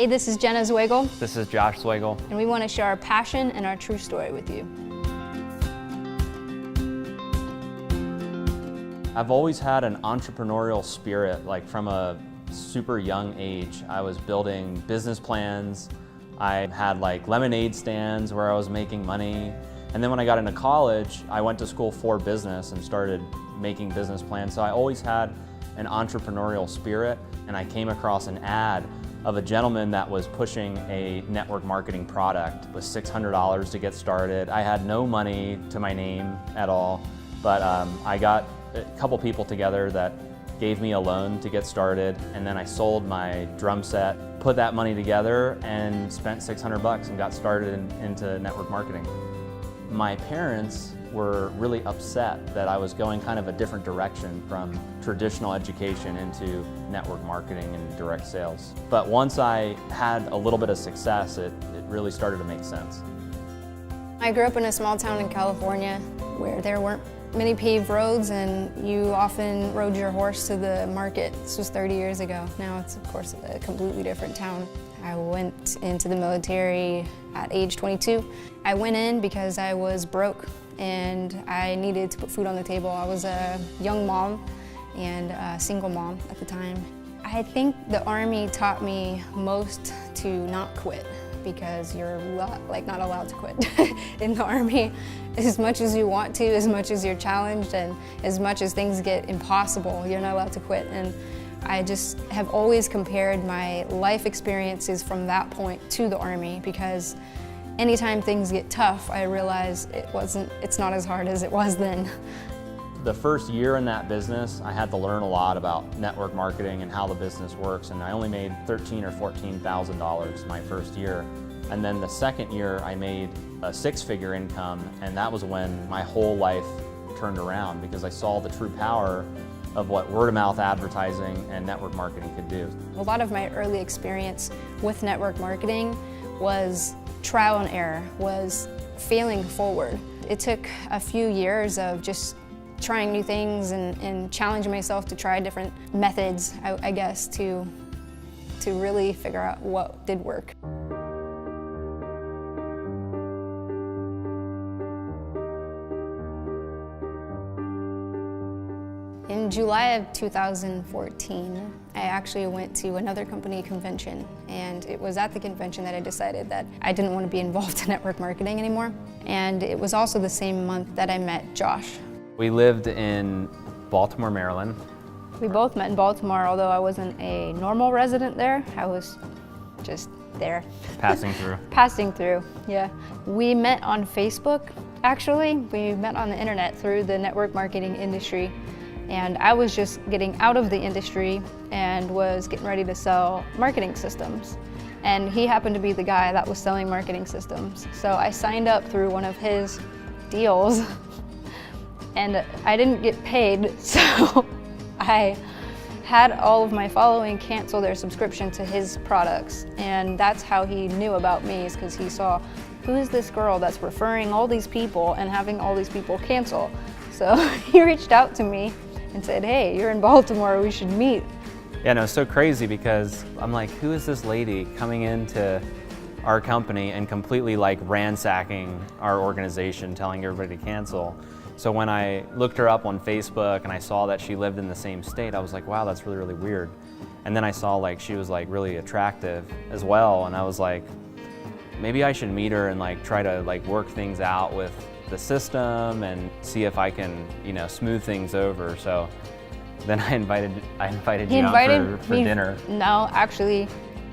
Hey, this is Jenna Zwagil, This is Josh Zwagil. and we want to share our passion and our true story with you. I've always had an entrepreneurial spirit, like from a super young age. I was building business plans. I had like lemonade stands where I was making money. And then when I got into college, I went to school for business and started making business plans. So I always had an entrepreneurial spirit, and I came across an ad of a gentleman that was pushing a network marketing product with $600 to get started. I had no money to my name at all, but I got a couple people together that gave me a loan to get started, and then I sold my drum set, put that money together, and spent $600 and got started into network marketing. My parents were really upset that I was going kind of a different direction from traditional education into network marketing and direct sales. But once I had a little bit of success, it really started to make sense. I grew up in a small town in California where there weren't many paved roads, and you often rode your horse to the market. This was 30 years ago. Now it's, of course, a completely different town. I went into the military at age 22. I went in because I was broke and I needed to put food on the table. I was a young mom and a single mom at the time. I think the Army taught me most to not quit, because you're not allowed to quit in the Army. As much as you want to, as much as you're challenged, and as much as things get impossible, you're not allowed to quit. And I just have always compared my life experiences from that point to the Army, because anytime things get tough, I realize it's not as hard as it was then. The first year in that business, I had to learn a lot about network marketing and how the business works, and I only made $13,000 or $14,000 my first year. And then the second year, I made a six-figure income, and that was when my whole life turned around, because I saw the true power of what word-of-mouth advertising and network marketing could do. A lot of my early experience with network marketing was trial and error, was failing forward. It took a few years of just trying new things and challenging myself to try different methods, I guess, to really figure out what did work. In July of 2014, I actually went to another company convention, and it was at the convention that I decided that I didn't want to be involved in network marketing anymore. And it was also the same month that I met Josh. We lived in Baltimore, Maryland. We both met in Baltimore, although I wasn't a normal resident there. I was just there. Passing through. Passing through, yeah. We met on Facebook, actually. We met on the internet through the network marketing industry. And I was just getting out of the industry and was getting ready to sell marketing systems. And he happened to be the guy that was selling marketing systems. So I signed up through one of his deals, and I didn't get paid, so I had all of my following cancel their subscription to his products. And that's how he knew about me, is because he saw, who is this girl that's referring all these people and having all these people cancel? So he reached out to me and said, hey, you're in Baltimore, we should meet. Yeah, no, it's so crazy, because I'm like, who is this lady coming into our company and completely like ransacking our organization, telling everybody to cancel? So when I looked her up on Facebook and I saw that she lived in the same state, I was like, wow, that's really, really weird. And then I saw like she was like really attractive as well, and I was like, maybe I should meet her and like try to like work things out with the system and see if I can, smooth things over. So then I invited you out for dinner. No, actually,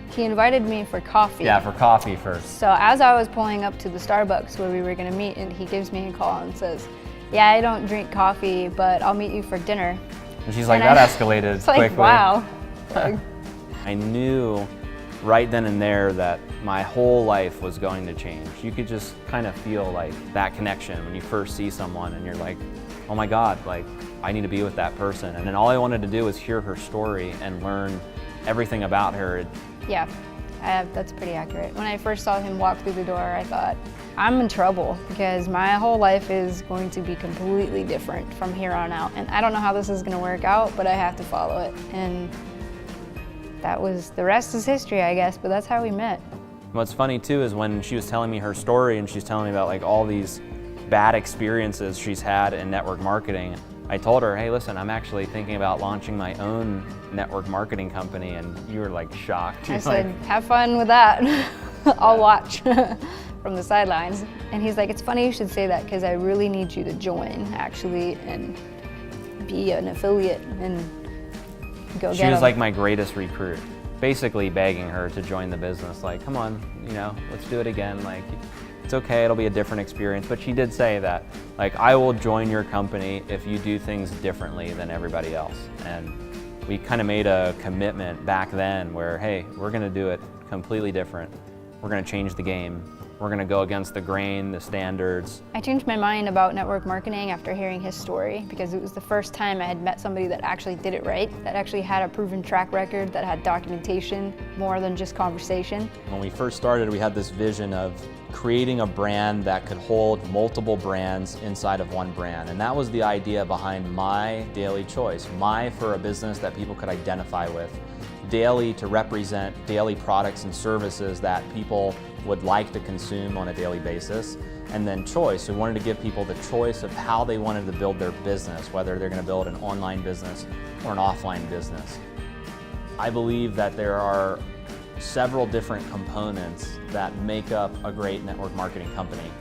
he invited me for coffee. Yeah, for coffee first. So as I was pulling up to the Starbucks where we were gonna meet, and he gives me a call and says, yeah, I don't drink coffee, but I'll meet you for dinner. And she's like, that escalated quickly. Like, wow. I knew right then and there that my whole life was going to change. You could just kind of feel like that connection when you first see someone and you're like, oh my God, like I need to be with that person. And then all I wanted to do was hear her story and learn everything about her. Yeah, that's pretty accurate. When I first saw him walk through the door, I thought, I'm in trouble, because my whole life is going to be completely different from here on out. And I don't know how this is gonna work out, but I have to follow it. And the rest is history, I guess, but that's how we met. What's funny too is when she was telling me her story and she's telling me about like all these bad experiences she's had in network marketing, I told her, hey, listen, I'm actually thinking about launching my own network marketing company, and you were like shocked. I said, have fun with that. I'll watch from the sidelines. And he's like, it's funny you should say that because I really need you to join actually and be an affiliate and go get She was them. like my greatest recruit, basically begging her to join the business. Like, come on, let's do it again. Like, it's okay, it'll be a different experience. But she did say that, like, I will join your company if you do things differently than everybody else. And we kind of made a commitment back then where, hey, we're gonna do it completely different. We're gonna change the game. We're gonna go against the grain, the standards. I changed my mind about network marketing after hearing his story because it was the first time I had met somebody that actually did it right, that actually had a proven track record, that had documentation more than just conversation. When we first started, we had this vision of creating a brand that could hold multiple brands inside of one brand. And that was the idea behind My Daily Choice. My for a business that people could identify with. Daily to represent daily products and services that people would like to consume on a daily basis. And then choice, we wanted to give people the choice of how they wanted to build their business, whether they're going to build an online business or an offline business. I believe that there are several different components that make up a great network marketing company.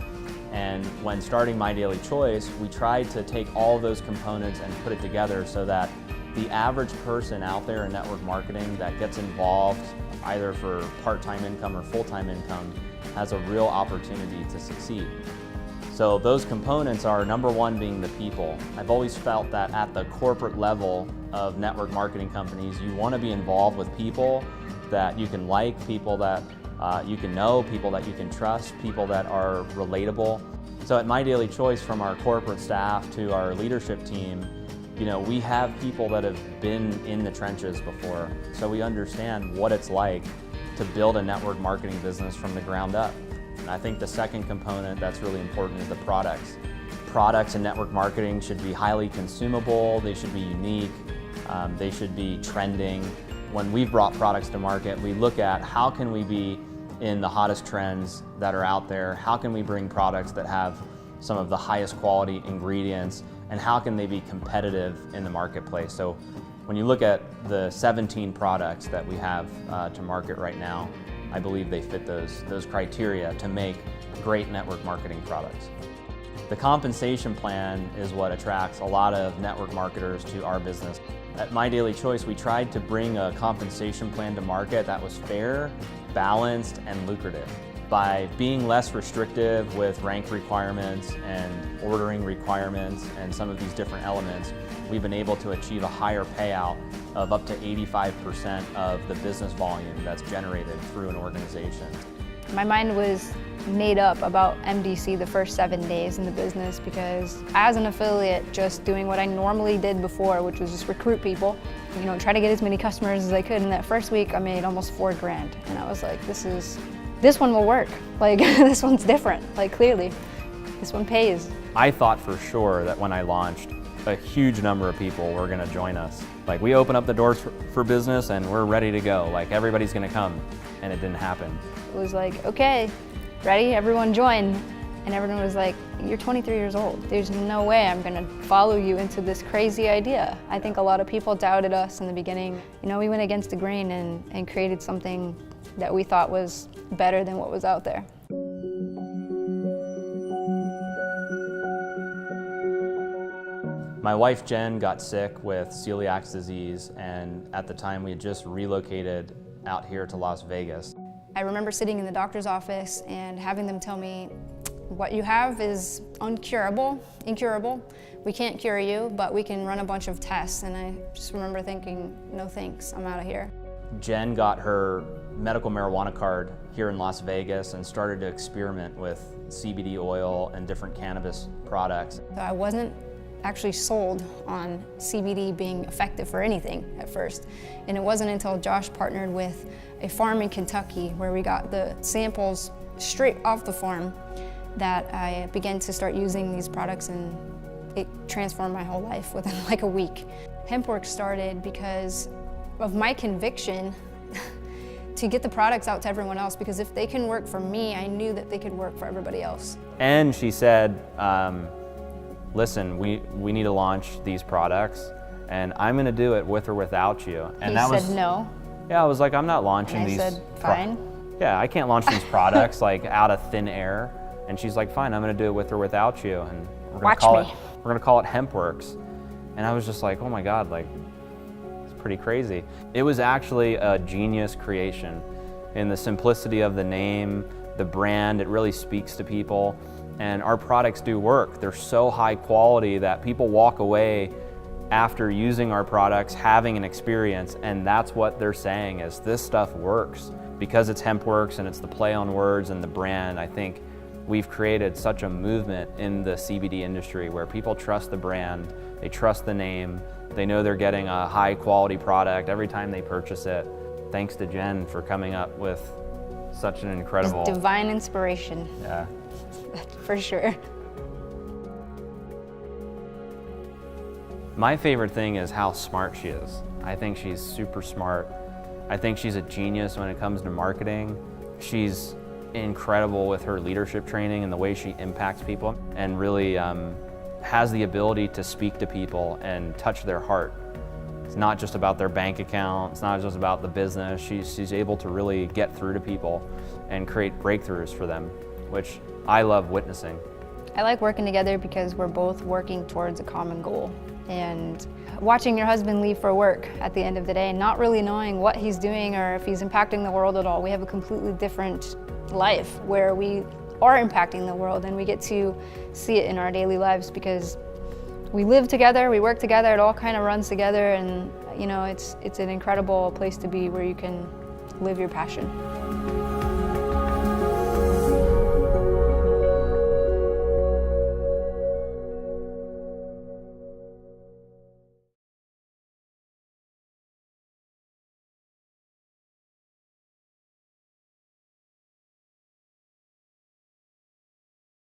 And when starting My Daily Choice, we tried to take all of those components and put it together so that the average person out there in network marketing that gets involved either for part-time income or full-time income has a real opportunity to succeed. So those components are, number one, being the people. I've always felt that at the corporate level of network marketing companies, you want to be involved with people that you can like, people that you can know, people that you can trust, people that are relatable. So at My Daily Choice, from our corporate staff to our leadership team, we have people that have been in the trenches before, so we understand what it's like to build a network marketing business from the ground up. And I think the second component that's really important is the products. Products in network marketing should be highly consumable, they should be unique, they should be trending. When we've brought products to market, we look at how can we be in the hottest trends that are out there, how can we bring products that have some of the highest quality ingredients, and how can they be competitive in the marketplace. So when you look at the 17 products that we have to market right now, I believe they fit those criteria to make great network marketing products. The compensation plan is what attracts a lot of network marketers to our business. At My Daily Choice, we tried to bring a compensation plan to market that was fair, balanced, and lucrative. By being less restrictive with rank requirements and ordering requirements and some of these different elements, we've been able to achieve a higher payout of up to 85% of the business volume that's generated through an organization. My mind was made up about MDC the first 7 days in the business because as an affiliate, just doing what I normally did before, which was just recruit people, try to get as many customers as I could. And that first week I made almost $4,000. And I was like, this one will work. Like, this one's different. Like, clearly, this one pays. I thought for sure that when I launched, a huge number of people were gonna join us. Like, we open up the doors for business and we're ready to go. Like, everybody's gonna come, and it didn't happen. It was like, okay, ready, everyone join. And everyone was like, you're 23 years old. There's no way I'm gonna follow you into this crazy idea. I think a lot of people doubted us in the beginning. We went against the grain and created something that we thought was better than what was out there. My wife Jen got sick with celiac disease, and at the time we had just relocated out here to Las Vegas. I remember sitting in the doctor's office and having them tell me, what you have is incurable. We can't cure you, but we can run a bunch of tests. And I just remember thinking, no thanks, I'm out of here. Jen got her medical marijuana card here in Las Vegas and started to experiment with CBD oil and different cannabis products. So I wasn't actually sold on CBD being effective for anything at first. And it wasn't until Josh partnered with a farm in Kentucky where we got the samples straight off the farm that I began to start using these products, and it transformed my whole life within like a week. Hempwork started because of my conviction to get the products out to everyone else, because if they can work for me, I knew that they could work for everybody else. And she said, listen, we need to launch these products, and I'm gonna do it with or without you. And He said no. Yeah, I was like, I'm not launching And I these. said, fine. Yeah, I can't launch these products like out of thin air. And she's like, fine, I'm gonna do it with or without you. And we're gonna call it HempWorks. And I was just like, oh my God, like, it's pretty crazy. It was actually a genius creation in the simplicity of the name, the brand. It really speaks to people. And our products do work. They're so high quality that people walk away after using our products, having an experience, and that's what they're saying is this stuff works. Because it's HempWorks and it's the play on words and the brand, I think we've created such a movement in the CBD industry where people trust the brand, they trust the name, they know they're getting a high quality product every time they purchase it. Thanks to Jen for coming up with such an incredible... It's divine inspiration. Yeah. For sure. My favorite thing is how smart she is. I think she's super smart. I think she's a genius when it comes to marketing. She's incredible with her leadership training and the way she impacts people, and really has the ability to speak to people and touch their heart. It's not just about their bank account, it's not just about the business. She's able to really get through to people and create breakthroughs for them, which I love witnessing. I like working together because we're both working towards a common goal. And watching your husband leave for work at the end of the day, not really knowing what he's doing or if he's impacting the world at all. We have a completely different life where we are impacting the world, and we get to see it in our daily lives because we live together, we work together, it all kind of runs together, and you know, it's an incredible place to be where you can live your passion.